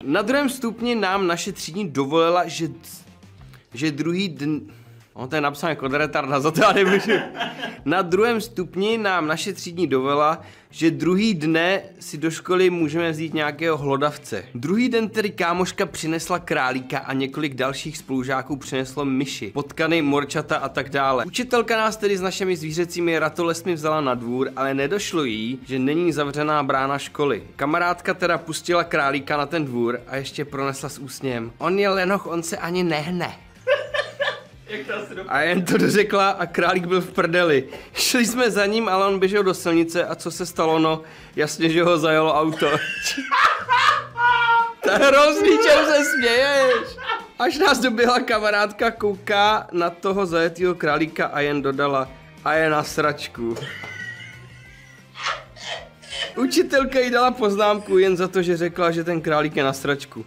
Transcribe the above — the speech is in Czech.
Na druhém stupni nám naše třídní dovolila, že druhý den... On to je napsané jako retarda, za to já nemůžu. Na druhém stupni nám naše třídní dovolila, že druhý dne si do školy můžeme vzít nějakého hlodavce. Druhý den tedy kámoška přinesla králíka a několik dalších spolužáků přineslo myši, potkany, morčata a tak dále. Učitelka nás tedy s našimi zvířecími ratolestmi vzala na dvůr, ale nedošlo jí, že není zavřená brána školy. Kamarádka teda pustila králíka na ten dvůr a ještě pronesla s úsměvem: on je lenoch, on se ani nehne. A jen to dořekla a králík byl v prdeli. Šli jsme za ním, ale on běžel do silnice a co se stalo, no jasně, že ho zajelo auto. To je hrozný, čemu se směješ? Až nás doběhla kamarádka, kouká na toho zajetýho králíka a jen dodala: a je na sračku. Učitelka jí dala poznámku jen za to, že řekla, že ten králík je na sračku.